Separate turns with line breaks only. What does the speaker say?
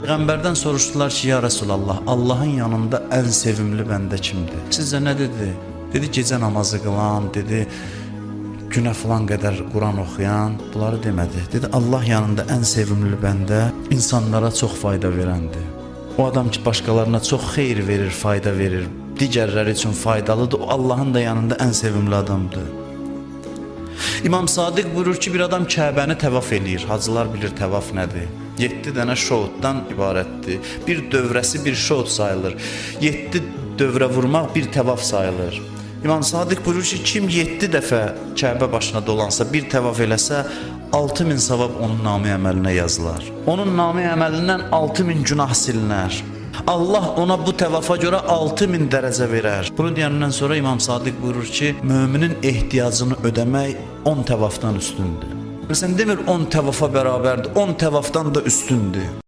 Peyğəmbərdən soruşdular ki, ya Resulallah, Allahın yanında ən sevimli bəndə kimdir? Sizcə nə dedi? Dedi, gecə namazı qılan, dedi, günə filan qədər Quran oxuyan, bunları demədi. Dedi, Allah yanında ən sevimli bəndə insanlara çox fayda verəndir. O adam ki, başqalarına çox xeyir verir, fayda verir, digərləri üçün faydalıdır, o Allahın da yanında ən sevimli adamdır. İmam Sadiq buyurur ki, bir adam Kəbəni təvaf eləyir. Hacılar bilir təvaf nədir? 7 dənə şoutdan ibarətdir. Bir dövrəsi bir şout sayılır. 7 dövrə vurmaq bir təvaf sayılır. İmam Sadiq buyurur ki, kim 7 dəfə Kəbə başına dolansa, bir təvaf eləsə, 6000 savab onun namı əməlinə yazılar. Onun namı əməlindən 6000 günah silinər. Allah ona bu təvafa görə 6000 dərəcə verər. Bunu deyəndən sonra İmam Sadiq buyurur ki, müminin ehtiyacını ödəmək 10 təvafdan üstündür. Sən demir 10 təvafa bərabərdir, 10 təvafdan da üstündür.